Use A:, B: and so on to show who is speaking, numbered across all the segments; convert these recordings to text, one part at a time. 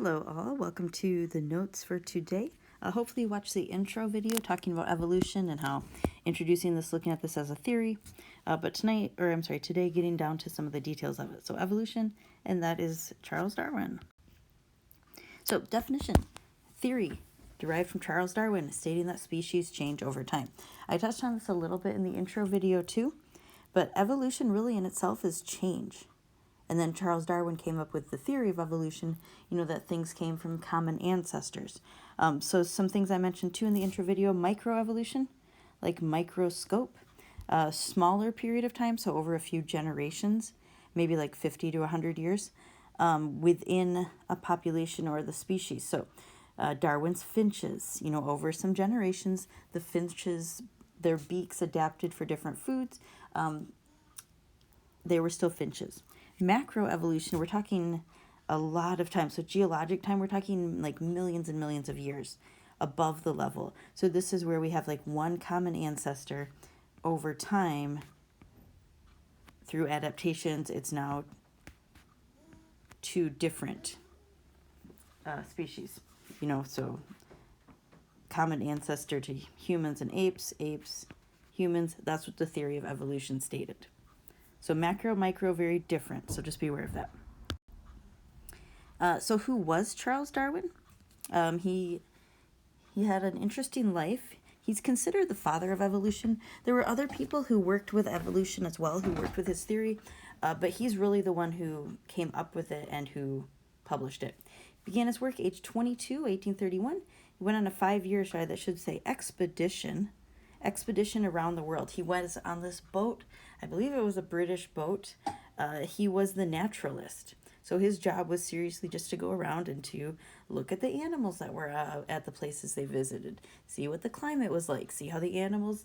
A: Hello all, welcome to the notes for today. Hopefully you watched the intro video talking about evolution and how introducing this, looking at this as a theory. But today getting down to some of the details of it. So evolution, and that is Charles Darwin. So definition, theory, derived from Charles Darwin, stating that species change over time. I touched on this a little bit in the intro video too, but evolution really in itself is change. And then Charles Darwin came up with the theory of evolution, that things came from common ancestors. So some things I mentioned too in the intro video, microevolution, like microscope, smaller period of time, so over a few generations, maybe like 50 to 100 years, within a population or the species. So Darwin's finches, over some generations, the finches, their beaks adapted for different foods. They were still finches. Macroevolution, we're talking a lot of time. So geologic time, we're talking like millions and millions of years above the level. So this is where we have like one common ancestor. Over time, through adaptations, it's now two different species. So common ancestor to humans and apes, humans. That's what the theory of evolution stated. So macro, micro, very different. So just be aware of that. So who was Charles Darwin? He had an interesting life. He's considered the father of evolution. There were other people who worked with evolution as well, who worked with his theory, but he's really the one who came up with it and who published it. Began his work age 22, 1831. He went on a 5-year, expedition around the world. He was on this boat. I believe it was a British boat. He was the naturalist. So his job was seriously just to go around and to look at the animals that were at the places they visited, see what the climate was like, see how the animals,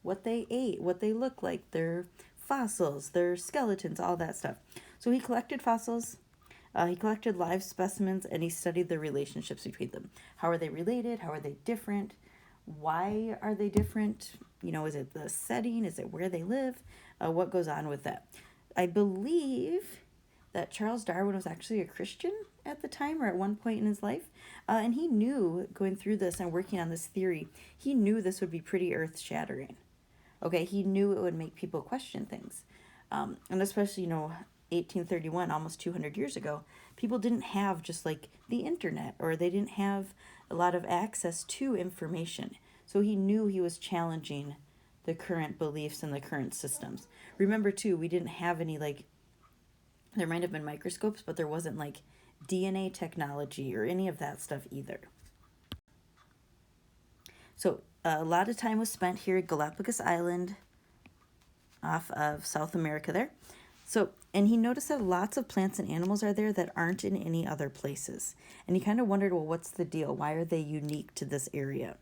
A: what they ate, what they looked like, their fossils, their skeletons, all that stuff. So he collected fossils, he collected live specimens, and he studied the relationships between them. How are they related? How are they different? Why are they different? Is it the setting? Is it where they live? What goes on with that? I believe that Charles Darwin was actually a Christian at the time or at one point in his life. And he knew, going through this and working on this theory, he knew this would be pretty earth-shattering. Okay, he knew it would make people question things. And especially, 1831, almost 200 years ago, people didn't have just like the internet, or they didn't have a lot of access to information. So he knew he was challenging the current beliefs and the current systems. Remember too, we didn't have any there might have been microscopes, but there wasn't like DNA technology or any of that stuff either. So a lot of time was spent here at Galapagos Island off of South America there. So, and he noticed that lots of plants and animals are there that aren't in any other places. And he kind of wondered, well, what's the deal? Why are they unique to this area?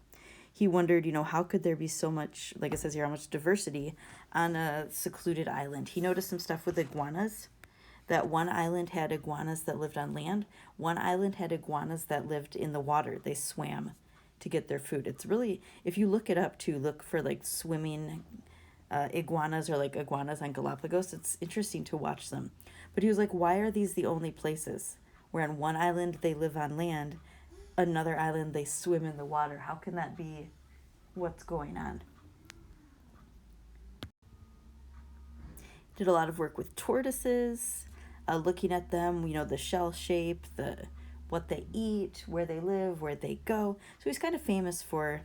A: He wondered, how could there be so much, like it says here, how much diversity on a secluded island? He noticed some stuff with iguanas, that one island had iguanas that lived on land. One island had iguanas that lived in the water. They swam to get their food. It's really, if you look it up too, look for like swimming iguanas or like iguanas on Galapagos. It's interesting to watch them. But he was like, why are these the only places where on one island they live on land, another island they swim in the water? How can that be? What's going on? Did a lot of work with tortoises, looking at them, the shell shape, what they eat, where they live, where they go. So he's kind of famous for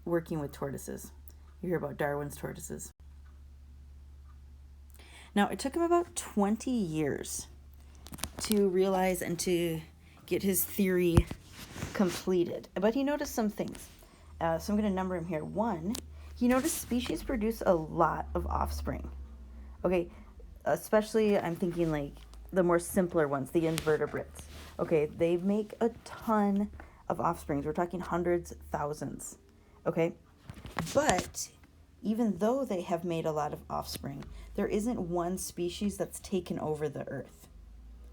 A: working with tortoises. You hear about Darwin's tortoises. Now, it took him about 20 years to realize and to get his theory completed. But he noticed some things. So I'm going to number them here. 1, he noticed species produce a lot of offspring. Okay, especially I'm thinking like the more simpler ones, the invertebrates. Okay, they make a ton of offsprings. We're talking hundreds, thousands. Okay, but even though they have made a lot of offspring, there isn't one species that's taken over the earth,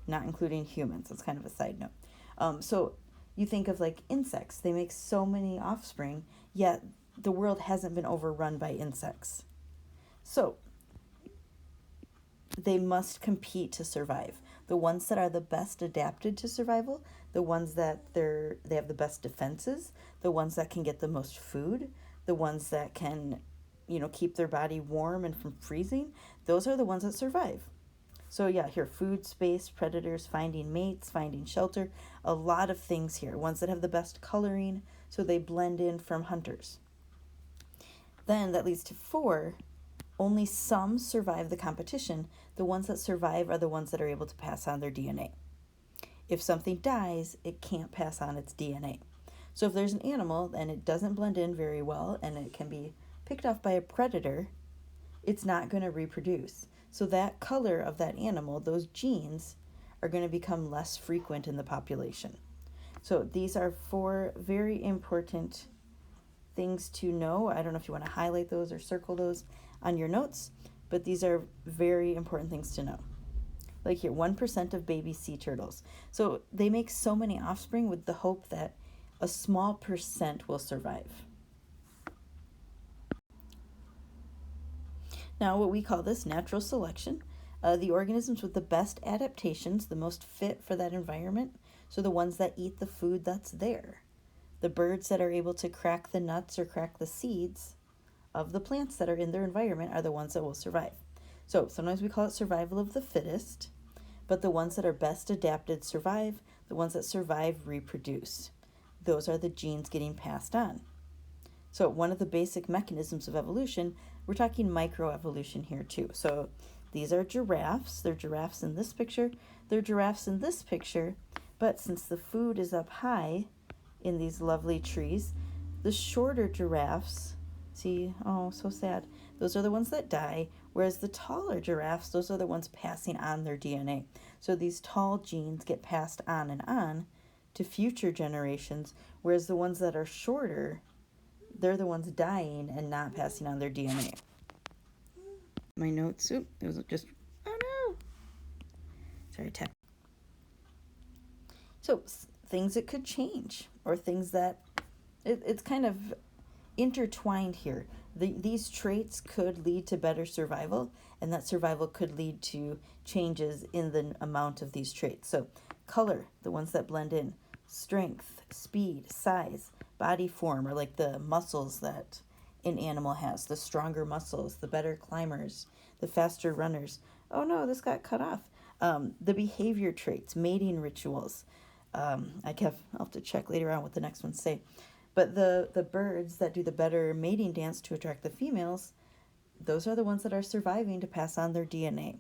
A: not including humans. That's kind of a side note. So you think of like insects. They make so many offspring, yet the world hasn't been overrun by insects. So they must compete to survive. The ones that are the best adapted to survival, the ones that they have the best defenses, the ones that can get the most food, the ones that can, keep their body warm and from freezing, those are the ones that survive. So yeah, here, food, space, predators, finding mates, finding shelter, a lot of things here. Ones that have the best coloring, so they blend in from hunters. Then that leads to 4, only some survive the competition. The ones that survive are the ones that are able to pass on their DNA. If something dies, it can't pass on its DNA. So if there's an animal and it doesn't blend in very well and it can be picked off by a predator, it's not going to reproduce. So that color of that animal, those genes, are going to become less frequent in the population. So these are 4 very important things to know. I don't know if you want to highlight those or circle those on your notes, but these are very important things to know. Like here, 1% of baby sea turtles. So they make so many offspring with the hope that a small percent will survive. Now, what we call this natural selection, the organisms with the best adaptations, the most fit for that environment, so the ones that eat the food that's there. The birds that are able to crack the nuts or crack the seeds of the plants that are in their environment are the ones that will survive. So sometimes we call it survival of the fittest, but the ones that are best adapted survive, the ones that survive reproduce. Those are the genes getting passed on. So one of the basic mechanisms of evolution, we're talking microevolution here too. So these are giraffes. They're giraffes in this picture. They're giraffes in this picture. But since the food is up high in these lovely trees, the shorter giraffes, see, oh, so sad. Those are the ones that die, whereas the taller giraffes, those are the ones passing on their DNA. So these tall genes get passed on and on to future generations, whereas the ones that are shorter, they're the ones dying and not passing on their DNA. My notes, it was just, oh no. Sorry, tap. So things that could change, or things that, it's kind of intertwined here. These traits could lead to better survival, and that survival could lead to changes in the amount of these traits. So color, the ones that blend in, strength, speed, size, body form, or like the muscles that an animal has, the stronger muscles, the better climbers, the faster runners. Oh no, this got cut off. The behavior traits, mating rituals. I'll have to check later on what the next ones say. But the birds that do the better mating dance to attract the females, those are the ones that are surviving to pass on their DNA.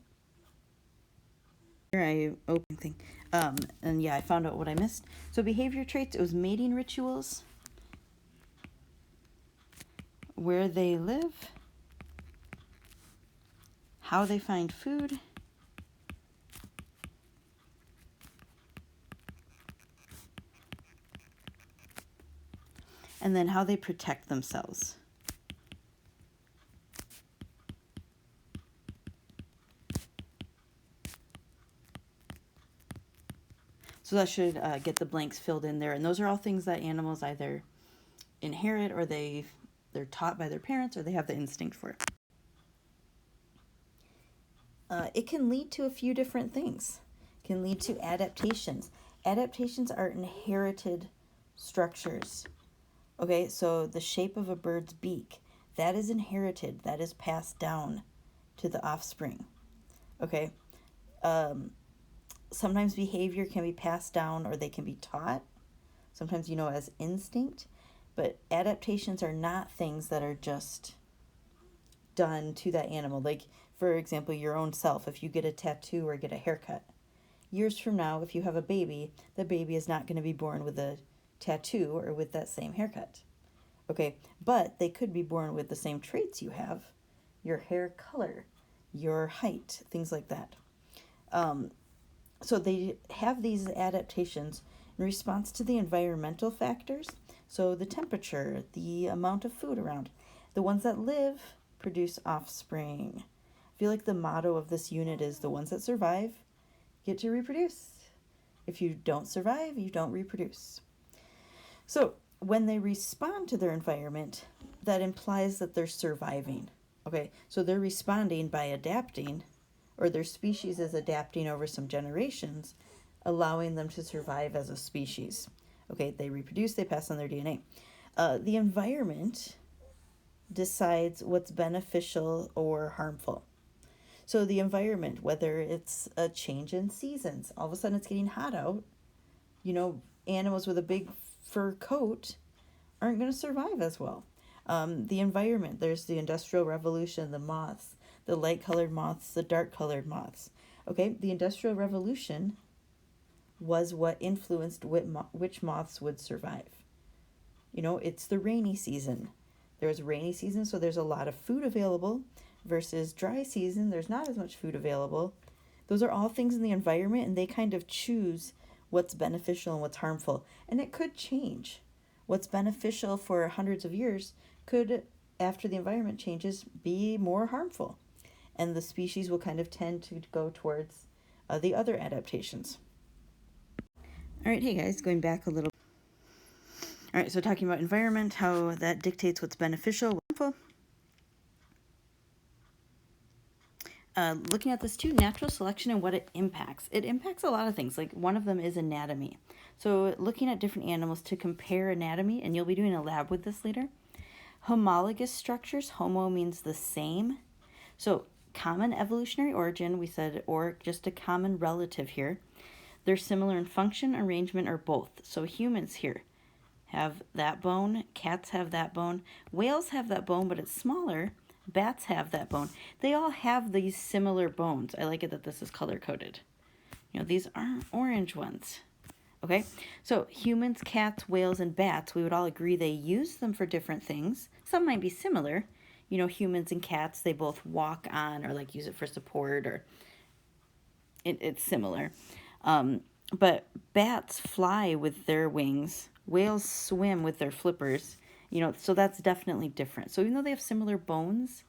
A: Here I open thing. And yeah, I found out what I missed. So behavior traits, it was mating rituals, where they live, how they find food, and then how they protect themselves. So that should get the blanks filled in there. And those are all things that animals either inherit, or they're taught by their parents, or they have the instinct for it. It can lead to a few different things. It can lead to adaptations. Adaptations are inherited structures. Okay, so the shape of a bird's beak, that is inherited. That is passed down to the offspring. Okay. Sometimes behavior can be passed down, or they can be taught. Sometimes, as instinct. But adaptations are not things that are just done to that animal. Like, for example, your own self, if you get a tattoo or get a haircut, years from now, if you have a baby, the baby is not going to be born with a tattoo or with that same haircut. Okay, but they could be born with the same traits you have, your hair color, your height, things like that. So they have these adaptations in response to the environmental factors. So the temperature, the amount of food around. The ones that live produce offspring. I feel like the motto of this unit is the ones that survive get to reproduce. If you don't survive, you don't reproduce. So when they respond to their environment, that implies that they're surviving. Okay, so they're responding by adapting or their species is adapting over some generations, allowing them to survive as a species. Okay, they reproduce, they pass on their DNA. The environment decides what's beneficial or harmful. So the environment, whether it's a change in seasons, all of a sudden it's getting hot out, animals with a big fur coat aren't going to survive as well. The environment, there's the Industrial Revolution, the moths, the light-colored moths, the dark-colored moths. Okay, the Industrial Revolution was what influenced which moths would survive. It's the rainy season. There's rainy season, so there's a lot of food available, versus dry season, there's not as much food available. Those are all things in the environment, and they kind of choose what's beneficial and what's harmful. And it could change. What's beneficial for hundreds of years could, after the environment changes, be more harmful. And the species will kind of tend to go towards the other adaptations. All right, hey guys, going back a little. All right, so talking about environment, how that dictates what's beneficial, what's harmful. Looking at this too, natural selection and what it impacts. It impacts a lot of things. Like one of them is anatomy. So looking at different animals to compare anatomy, and you'll be doing a lab with this later. Homologous structures, homo means the same. So common evolutionary origin, we said, or just a common relative here. They're similar in function, arrangement, or both. So humans here have that bone, cats have that bone, whales have that bone, but it's smaller. Bats have that bone. They all have these similar bones. I like it that this is color-coded. These aren't orange ones. Okay, so humans, cats, whales, and bats, we would all agree they use them for different things. Some might be similar. Humans and cats, they both walk on or use it for support, or it's similar. But bats fly with their wings. Whales swim with their flippers. So that's definitely different. So even though they have similar bones,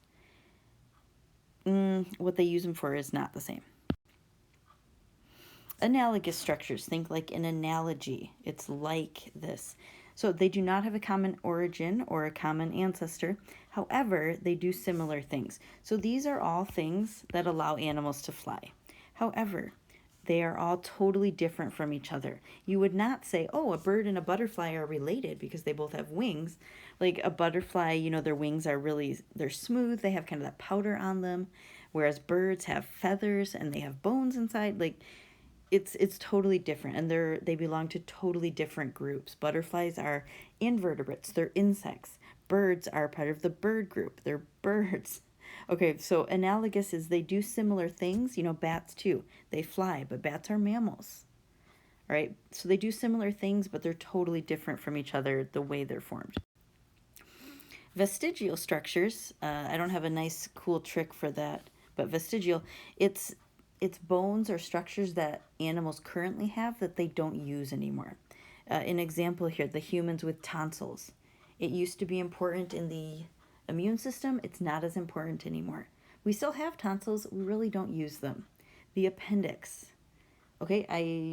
A: what they use them for is not the same. Analogous structures, think like an analogy. It's like this. So they do not have a common origin or a common ancestor. However, they do similar things. So these are all things that allow animals to fly. However, they are all totally different from each other. You would not say, oh, a bird and a butterfly are related because they both have wings. Like a butterfly, their wings are they're smooth. They have kind of that powder on them. Whereas birds have feathers and they have bones inside. It's totally different. And they belong to totally different groups. Butterflies are invertebrates. They're insects. Birds are part of the bird group. They're birds. Okay, so analogous is they do similar things. Bats too. They fly, but bats are mammals. All right, so they do similar things, but they're totally different from each other the way they're formed. Vestigial structures, I don't have a nice cool trick for that, but vestigial, it's bones or structures that animals currently have that they don't use anymore. An example here, the humans with tonsils. It used to be important in the immune system. It's not as important anymore. We still have tonsils. We really don't use them. The appendix. Okay,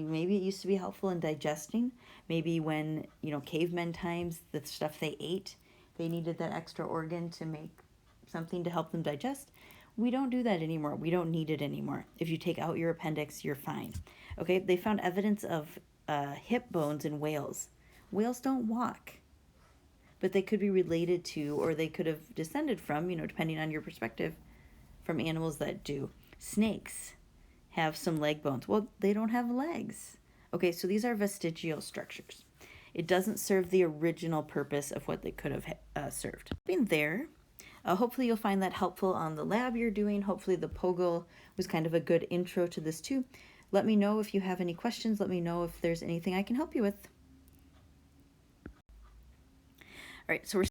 A: maybe it used to be helpful in digesting. Maybe when, cavemen times, the stuff they ate, they needed that extra organ to make something to help them digest. We don't do that anymore. We don't need it anymore. If you take out your appendix, you're fine. Okay, they found evidence of hip bones in whales. Whales don't walk, but they could be related to, or they could have descended from, depending on your perspective, from animals that do. Snakes have some leg bones. Well, they don't have legs. Okay, so these are vestigial structures. It doesn't serve the original purpose of what they could have served. Being there, hopefully you'll find that helpful on the lab you're doing. Hopefully the POGL was kind of a good intro to this too. Let me know if you have any questions. Let me know if there's anything I can help you with. All right, so we're